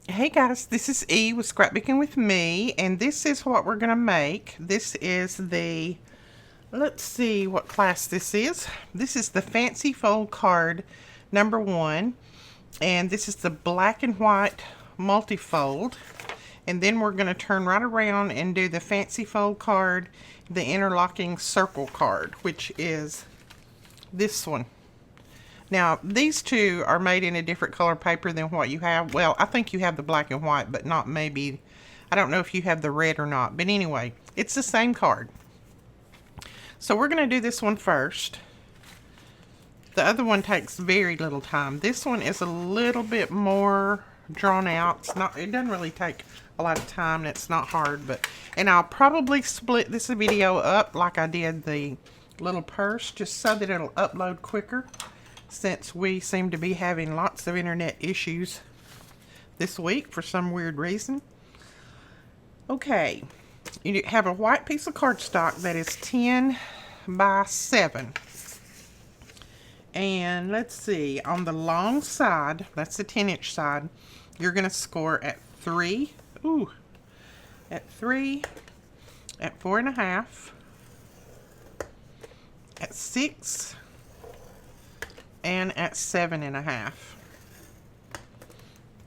Hey guys, this is E with Scrapbooking with me, and this is what we're going to make. This is the, let's see what class this is. This is the Fancy Fold card number 1, and this is the black and white multi-fold. And then we're going to turn right around and do the Fancy Fold card, the interlocking circle card, which is this one. Now, these two are made in a different color paper than what you have. Well, I think you have the black and white, but not maybe. I don't know if you have the red or not. But anyway, it's the same card. So we're going to do this one first. The other one takes very little time. This one is a little bit more drawn out. It doesn't really take a lot of time. It's not hard, and I'll probably split this video up like I did the little purse, just so that it'll upload quicker, since we seem to be having lots of internet issues this week for some weird reason. Okay, you have a white piece of cardstock that is 10 by 7. And let's see, on the long side, that's the 10-inch side, you're going to score at 3. At 3, at 4.5, at 6, and at 7.5.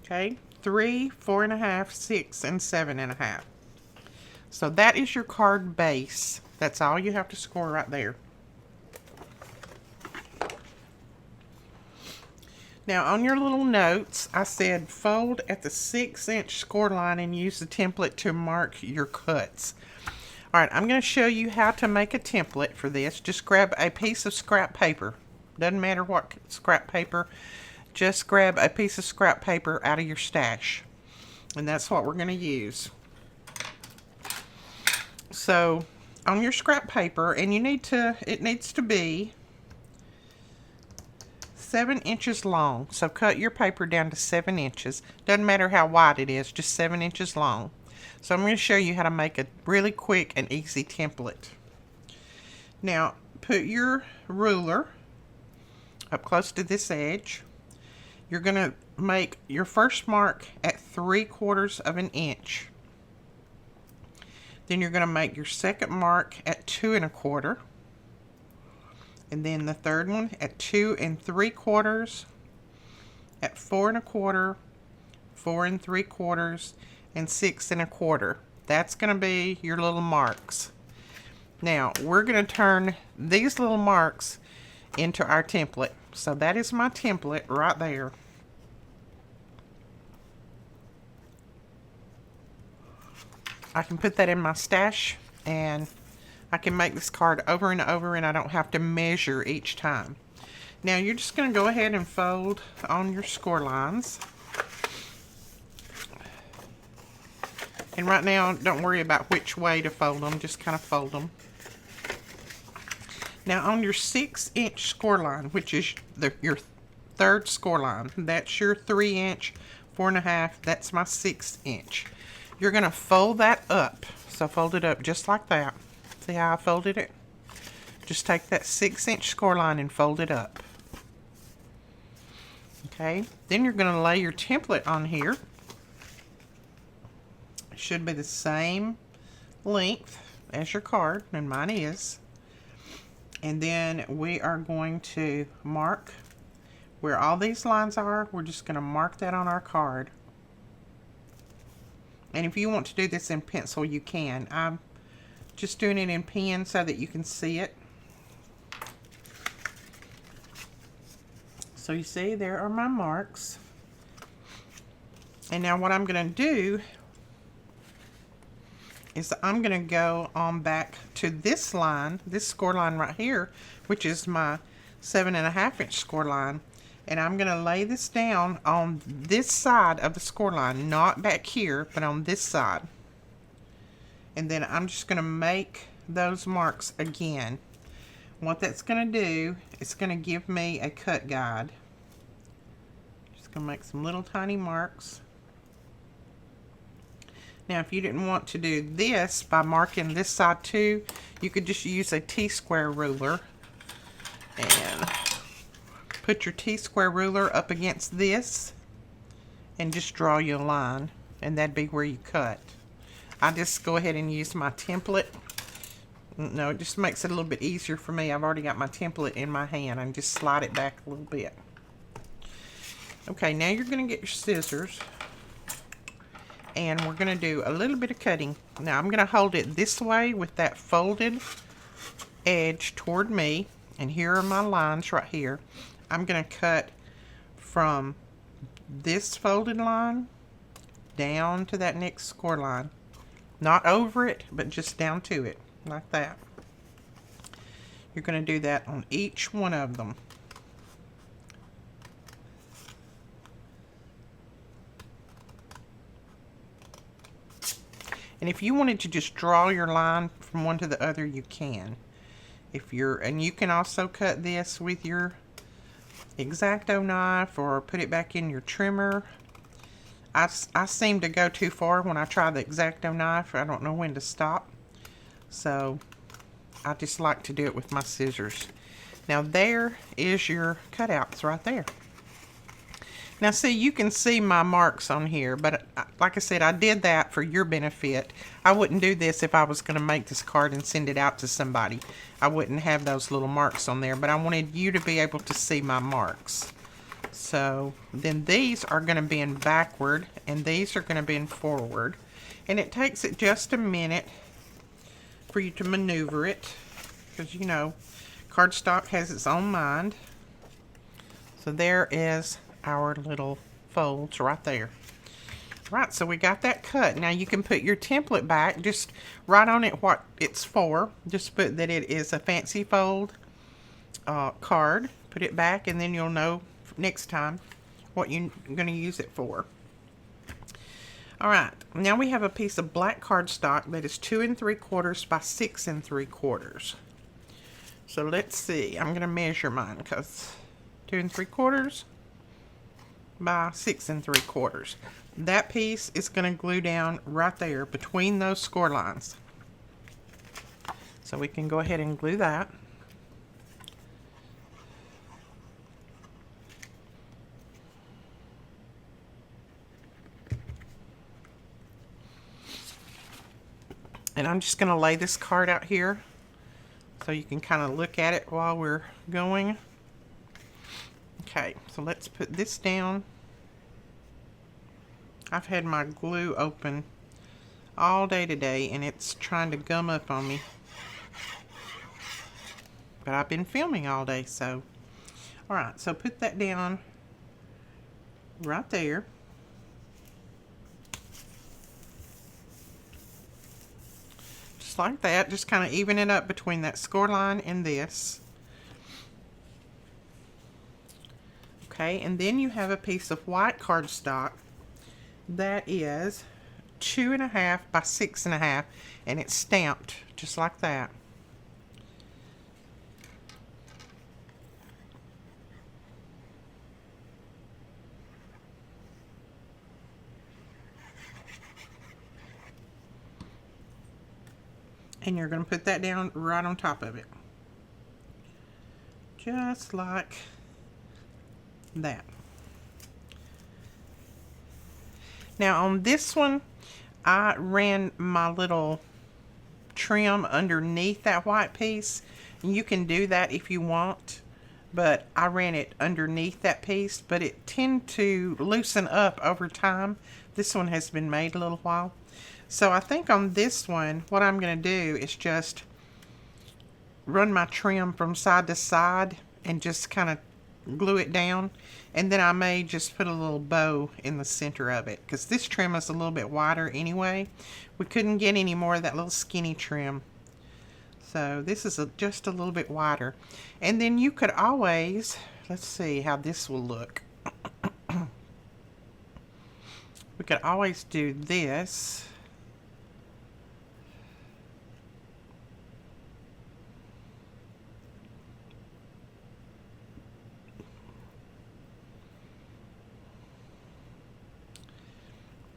Okay, 3, 4.5, 6, and 7.5. So that is your card base. That's all you have to score right there. Now on your little notes, I said fold at the 6-inch score line and use the template to mark your cuts. Alright, I'm going to show you how to make a template for this. Just grab a piece of scrap paper. Doesn't matter what scrap paper. Just grab a piece of scrap paper out of your stash. And that's what we're going to use. So, on your scrap paper, and it needs to be 7 inches long. So cut your paper down to 7 inches. Doesn't matter how wide it is, just 7 inches long. So I'm going to show you how to make a really quick and easy template. Now, put your ruler up close to this edge. You're going to make your first mark at 3/4 of an inch. Then you're going to make your second mark at 2 1/4. And then the third one at 2 3/4, at 4 1/4, 4 3/4, and 6 1/4. That's going to be your little marks. Now, we're going to turn these little marks into our template. So that is my template right there. I can put that in my stash, and I can make this card over and over, and I don't have to measure each time. Now you're just going to go ahead and fold on your score lines. And right now, don't worry about which way to fold them, just kind of fold them. Now on your 6-inch score line, which is your third score line, that's your 3-inch, 4.5, that's my 6-inch. You're going to fold that up. So fold it up just like that. See how I folded it? Just take that 6-inch score line and fold it up. Okay, then you're going to lay your template on here. It should be the same length as your card, and mine is. And then we are going to mark where all these lines are. We're just going to mark that on our card. And if you want to do this in pencil, you can. I'm just doing it in pen so that you can see it. So you see, there are my marks. And now what I'm going to do is I'm going to go on back to this line, this score line right here, which is my 7.5-inch score line. And I'm going to lay this down on this side of the score line, not back here, but on this side. And then I'm just going to make those marks again. What that's going to do, it's going to give me a cut guide. Just going to make some little tiny marks. Now, if you didn't want to do this by marking this side too, you could just use a T-square ruler and put your T-square ruler up against this and just draw you a line, and that'd be where you cut. I just go ahead and use my template. No, it just makes it a little bit easier for me. I've already got my template in my hand and just slide it back a little bit. Okay, now you're going to get your scissors, and we're going to do a little bit of cutting. Now I'm going to hold it this way with that folded edge toward me, and here are my lines right here. I'm going to cut from this folded line down to that next score line. Not over it, but just down to it, like that. You're going to do that on each one of them. And if you wanted to just draw your line from one to the other, you can. And you can also cut this with your X-Acto knife or put it back in your trimmer. I seem to go too far when I try the X-Acto knife. I don't know when to stop. So I just like to do it with my scissors. Now there is your cutouts right there. Now see, you can see my marks on here, but like I said, I did that for your benefit. I wouldn't do this if I was going to make this card and send it out to somebody. I wouldn't have those little marks on there, but I wanted you to be able to see my marks. So then these are going to bend backward, and these are going to bend forward. And it takes it just a minute for you to maneuver it, because you know, cardstock has its own mind. So there is our little folds right there. Right, so we got that cut. Now you can put your template back, just write on it what it's for. Just put that it is a fancy fold card. Put it back, and then you'll know next time what you're going to use it for. Alright, now we have a piece of black cardstock that is 2 3/4 by 6 3/4. So let's see, I'm going to measure mine because 2 3/4 by 6 3/4. That piece is going to glue down right there between those score lines. So we can go ahead and glue that. And I'm just going to lay this card out here so you can kind of look at it while we're going. Okay, so let's put this down. I've had my glue open all day today, and it's trying to gum up on me. But I've been filming all day, so. Alright, so put that down right there. Just like that. Just kind of even it up between that score line and this. Okay, and then you have a piece of white cardstock that is 2 1/2 by 6 1/2, and it's stamped just like that. And you're going to put that down right on top of it. Just like that. Now on this one, I ran my little trim underneath that white piece. You can do that if you want, but I ran it underneath that piece, but it tend to loosen up over time. This one has been made a little while. So I think on this one, what I'm going to do is just run my trim from side to side and just kind of glue it down, and then I may just put a little bow in the center of it, because this trim is a little bit wider anyway. We couldn't get any more of that little skinny trim, so this is just a little bit wider. And then you could always, let's see how this will look. We could always do this.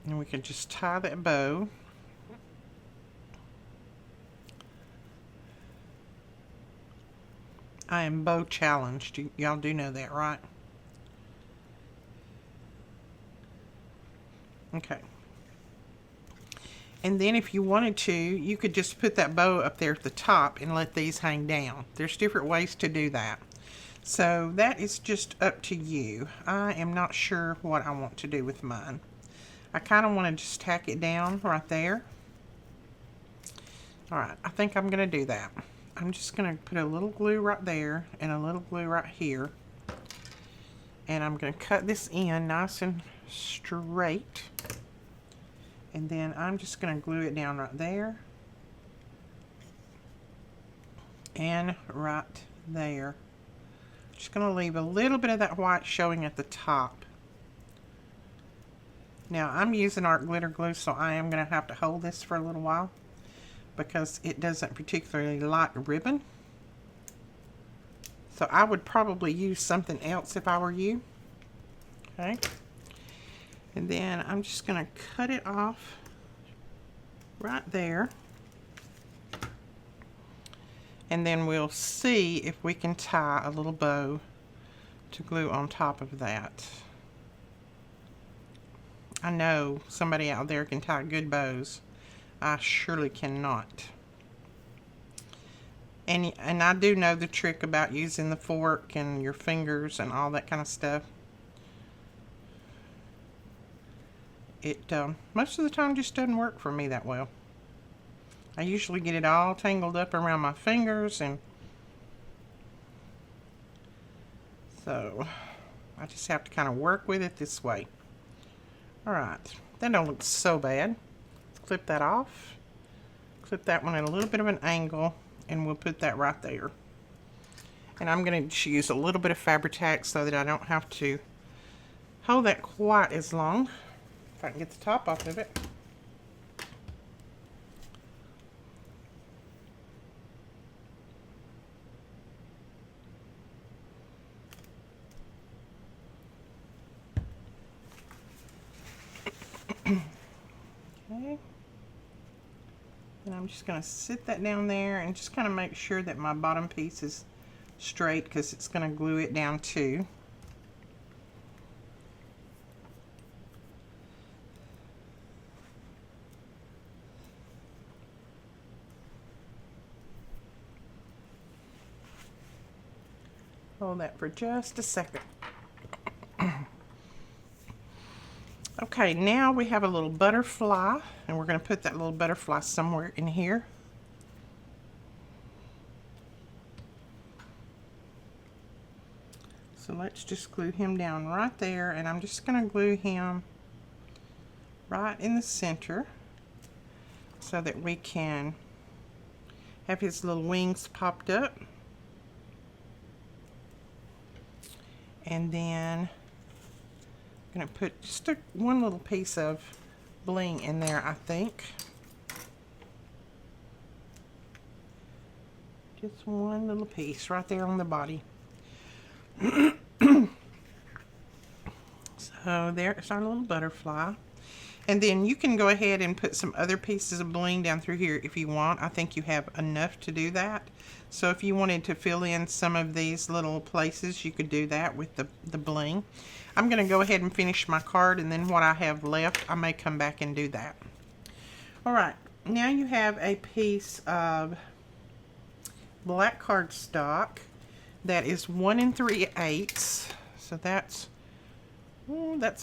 And we can just tie that bow. I am bow challenged. Y'all do know that, right? Okay. And then if you wanted to, you could just put that bow up there at the top and let these hang down. There's different ways to do that. So that is just up to you. I am not sure what I want to do with mine. I kind of want to just tack it down right there. Alright, I think I'm going to do that. I'm just going to put a little glue right there and a little glue right here. And I'm going to cut this in nice and straight. And then I'm just going to glue it down right there. And right there. Just going to leave a little bit of that white showing at the top. Now I'm using art glitter glue, so I am going to have to hold this for a little while because it doesn't particularly like ribbon. So I would probably use something else if I were you. Okay. And then I'm just going to cut it off right there. And then we'll see if we can tie a little bow to glue on top of that. I know somebody out there can tie good bows. I surely cannot. And I do know the trick about using the fork and your fingers and all that kind of stuff. It most of the time just doesn't work for me that well. I usually get it all tangled up around my fingers, and so I just have to kind of work with it this way. Alright, that don't look so bad. Clip that off. Clip that one at a little bit of an angle, and we'll put that right there. And I'm going to use a little bit of Fabri-Tac so that I don't have to hold that quite as long. If I can get the top off of it. Okay. And I'm just going to sit that down there and just kind of make sure that my bottom piece is straight because it's going to glue it down too. Hold that for just a second. Okay, now we have a little butterfly, and we're going to put that little butterfly somewhere in here. So let's just glue him down right there, and I'm just going to glue him right in the center so that we can have his little wings popped up. And then I'm going to put just one little piece of bling in there, I think. Just one little piece right there on the body. So there's our little butterfly. And then you can go ahead and put some other pieces of bling down through here if you want. I think you have enough to do that. So if you wanted to fill in some of these little places, you could do that with the bling. I'm going to go ahead and finish my card, and then what I have left, I may come back and do that. Alright, now you have a piece of black cardstock that is 1 3/8. So that's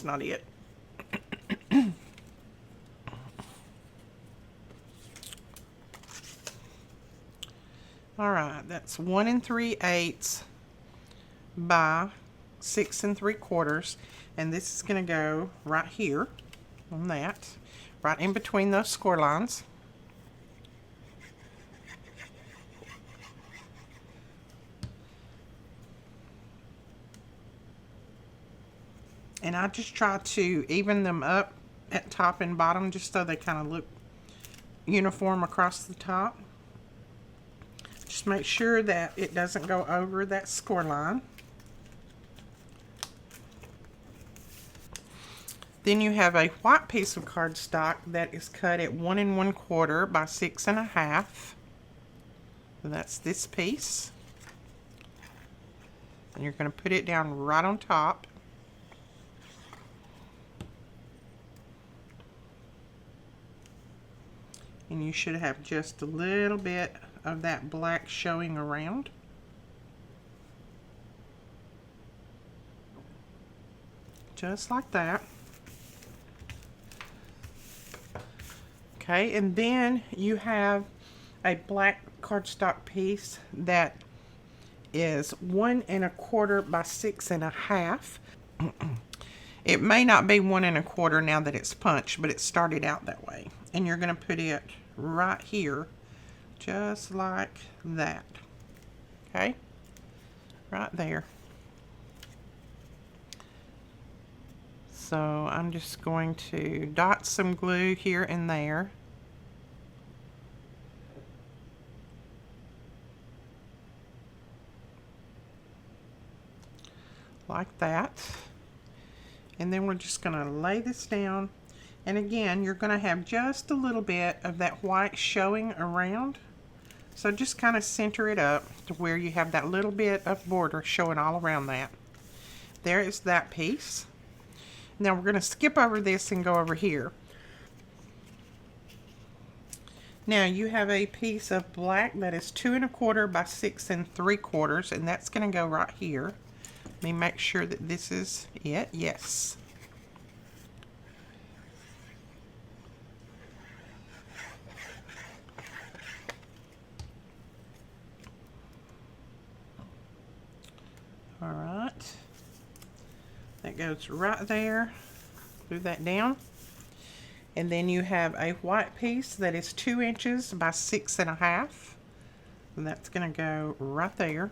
not it. Alright, that's 1 3/8 by 6 3/4, and this is going to go right here on that, right in between those score lines. And I just try to even them up at top and bottom just so they kind of look uniform across the top. Just make sure that it doesn't go over that score line. Then you have a white piece of cardstock that is cut at 1 1/4 by 6 1/2. So that's this piece. And you're going to put it down right on top. and you should have just a little bit of that black showing around. Just like that. Okay, and then you have a black cardstock piece that is 1 1/4 by 6 1/2. It may not be 1 1/4 now that it's punched, but it started out that way. And you're going to put it right here, just like that. Okay, right there. So I'm just going to dot some glue here and there. Like that. And then we're just going to lay this down. And again, you're going to have just a little bit of that white showing around. So just kind of center it up to where you have that little bit of border showing all around that. There is that piece. Now we're going to skip over this and go over here. Now you have a piece of black that is 2 1/4 by 6 3/4, and that's going to go right here. Let me make sure that this is it. Yes. All right. That goes right there. Glue that down. And then you have a white piece that is 2 inches by 6 1/2. And that's going to go right there.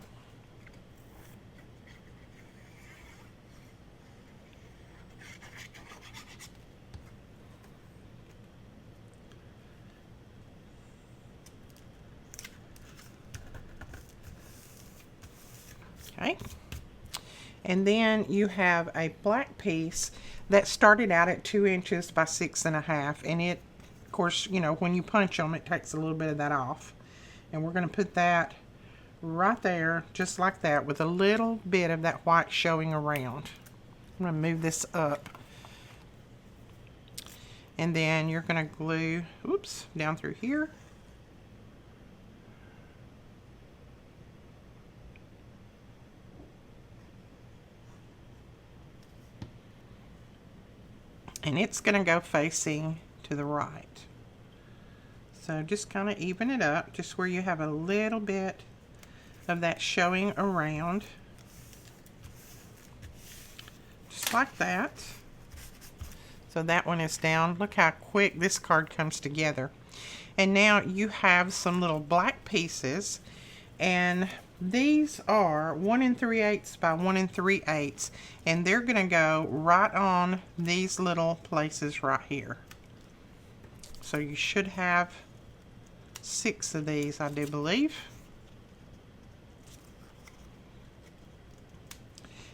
Okay. And then you have a black piece that started out at 2 inches by 6 1/2, and it, of course, you know, when you punch them, it takes a little bit of that off. And we're going to put that right there, just like that, with a little bit of that white showing around. I'm going to move this up. And then you're going to glue, oops, down through here. And it's going to go facing to the right. So just kind of even it up, just where you have a little bit of that showing around. Just like that. So that one is down. Look how quick this card comes together. And now you have some little black pieces, and these are 1 3/8 by 1 3/8, and they're going to go right on these little places right here. So you should have 6 of these, I do believe.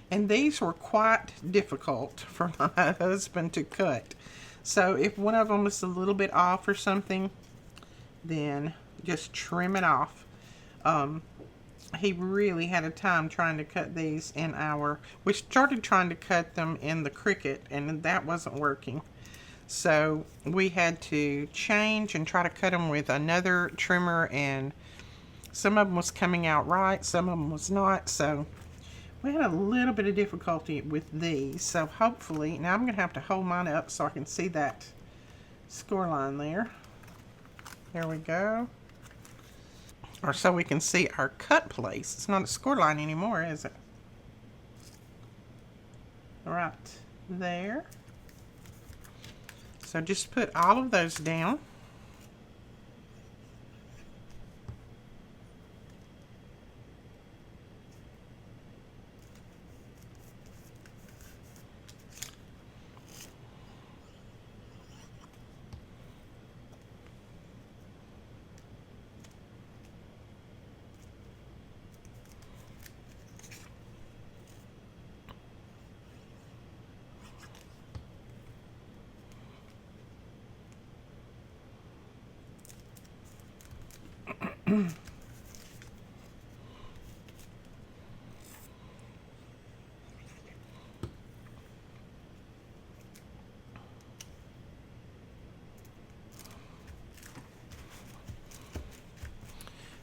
And these were quite difficult for my husband to cut. So if one of them is a little bit off or something, then just trim it off. He really had a time trying to cut these in we started trying to cut them in the Cricut, and that wasn't working. So we had to change and try to cut them with another trimmer, and some of them was coming out right, some of them was not. So we had a little bit of difficulty with these. So hopefully, now I'm going to have to hold mine up so I can see that score line there. There we go. Or so we can see our cut place. It's not a score line anymore, is it? Right there. So just put all of those down.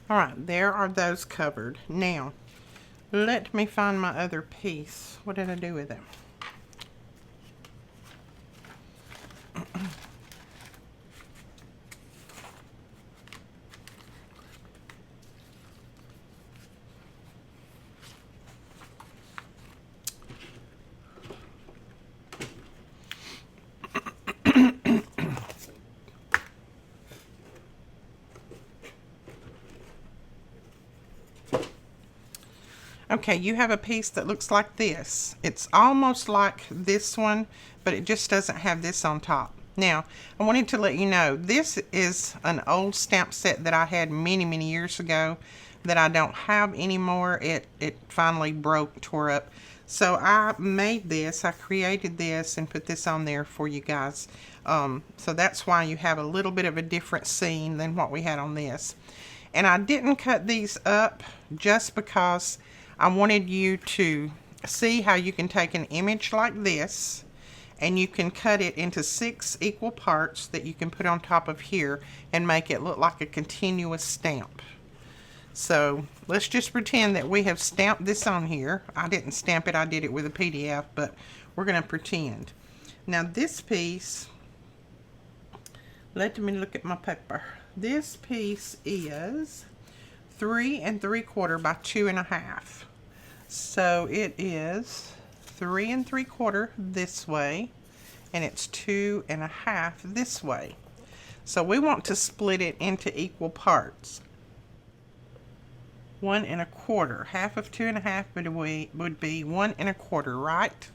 All right, there are those covered. Now, let me find my other piece. What did I do with it? Okay, you have a piece that looks like this. It's almost like this one, but it just doesn't have this on top. Now, I wanted to let you know, this is an old stamp set that I had many, many years ago that I don't have anymore. It finally broke, tore up. So I made this, I created this and put this on there for you guys. So that's why you have a little bit of a different scene than what we had on this. And I didn't cut these up just because I wanted you to see how you can take an image like this and you can cut it into 6 equal parts that you can put on top of here and make it look like a continuous stamp. So let's just pretend that we have stamped this on here. I didn't stamp it, I did it with a PDF, but we're going to pretend. Now this piece, let me look at my paper. This piece is 3 3/4 by 2 1/2. So it is 3 3/4 this way, and it's 2 1/2 this way. So we want to split it into equal parts. 1 1/4. Half of 2 1/2 would be 1 1/4, right?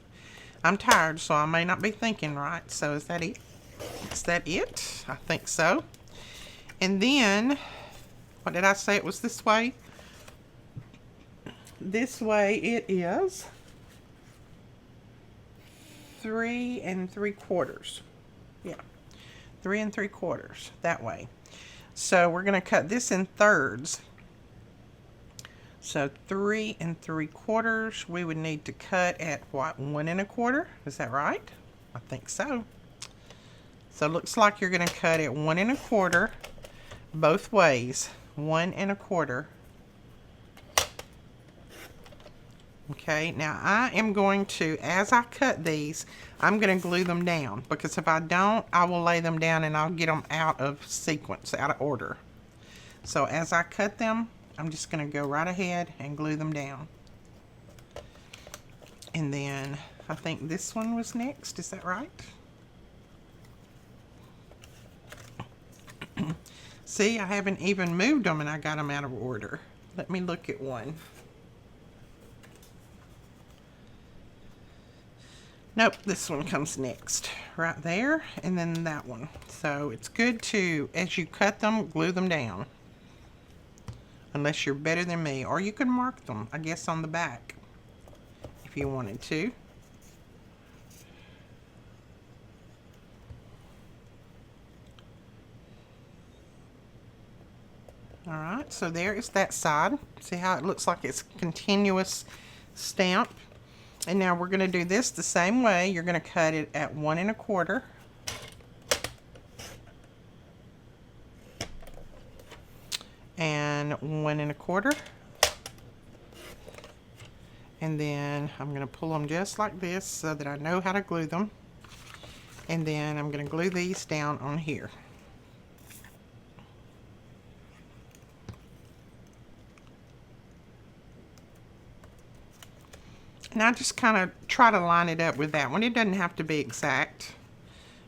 I'm tired, so I may not be thinking right. So is that it? Is that it? I think so. And then, what did I say it was this way? This way it is 3 3/4. Yeah, 3 3/4 that way. So we're going to cut this in thirds. So 3 3/4 we would need to cut at what, 1 1/4? Is that right? I think so. So it looks like you're going to cut it 1 1/4 both ways. 1 1/4. Okay, now I am going to, as I cut these, I'm going to glue them down, because if I don't, I will lay them down and I'll get them out of sequence, out of order. So as I cut them, I'm just going to go right ahead and glue them down. And then I think this one was next, is that right? See, I haven't even moved them and I got them out of order. Let me look at one. Nope, this one comes next, right there, and then that one. So it's good to, as you cut them, glue them down. Unless you're better than me, or you can mark them, I guess, on the back, if you wanted to. Alright, so there is that side. See how it looks like it's a continuous stamp? And now we're going to do this the same way. You're going to cut it at 1 1/4. And 1 1/4. And then I'm going to pull them just like this so that I know how to glue them. And then I'm going to glue these down on here. And I just kind of try to line it up with that one. It doesn't have to be exact,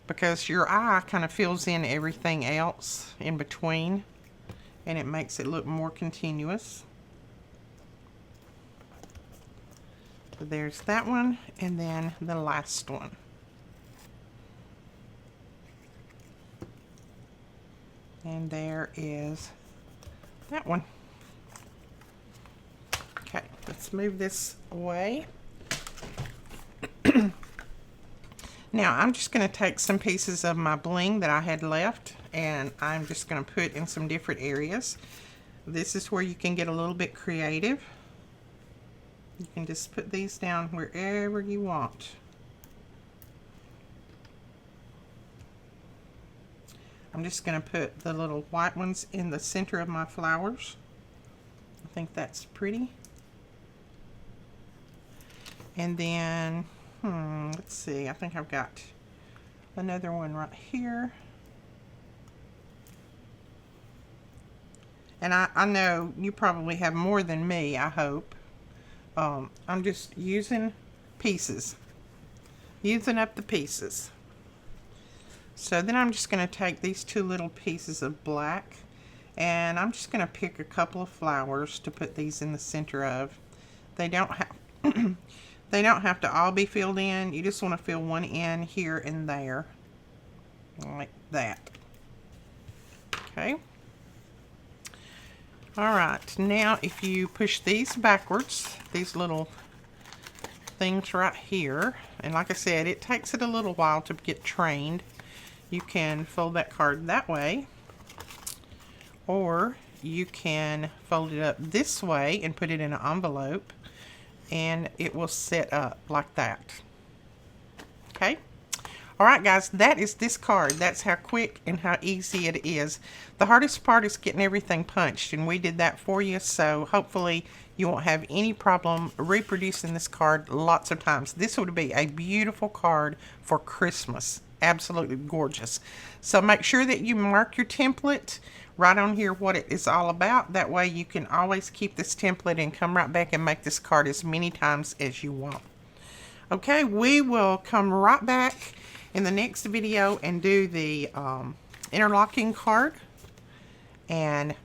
because your eye kind of fills in everything else in between, and it makes it look more continuous. So there's that one, and then the last one. And there is that one. Okay, let's move this away. Now I'm just going to take some pieces of my bling that I had left, and I'm just going to put in some different areas. This is where you can get a little bit creative. You can just put these down wherever you want. I'm just going to put the little white ones in the center of my flowers. think that's pretty. And then, let's see, I think I've got another one right here. And I know you probably have more than me, I hope. I'm just using pieces. Using up the pieces. So then I'm just going to take these two little pieces of black, and I'm just going to pick a couple of flowers to put these in the center of. They don't have they don't have to all be filled in. You just want to fill one in here and there, like that. Okay. Alright, now if you push these backwards, these little things right here, and like I said, it takes it a little while to get trained. You can fold that card that way, or you can fold it up this way and put it in an envelope, and it will set up like that. Okay? Alright guys, that is this card. That's how quick and how easy it is. The hardest part is getting everything punched, and we did that for you, so hopefully you won't have any problem reproducing this card lots of times. This would be a beautiful card for Christmas. Absolutely gorgeous. So make sure that you mark your template, write on here what it is all about. That way you can always keep this template and come right back and make this card as many times as you want. Okay, we will come right back in the next video and do the interlocking card, and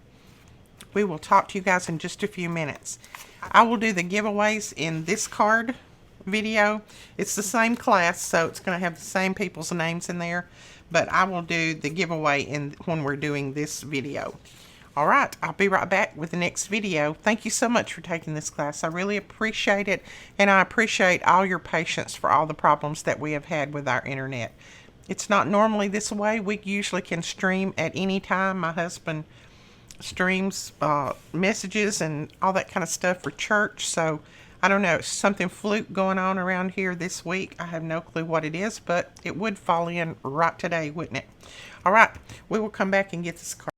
we will talk to you guys in just a few minutes. I will do the giveaways in this card video. It's the same class, so it's going to have the same people's names in there, but I will do the giveaway when we're doing this video. Alright, I'll be right back with the next video. Thank you so much for taking this class. I really appreciate it, and I appreciate all your patience for all the problems that we have had with our internet. It's not normally this way. We usually can stream at any time. My husband streams messages and all that kind of stuff for church, so I don't know, something fluke going on around here this week. I have no clue what it is, but it would fall in right today, wouldn't it? Alright, we will come back and get this card.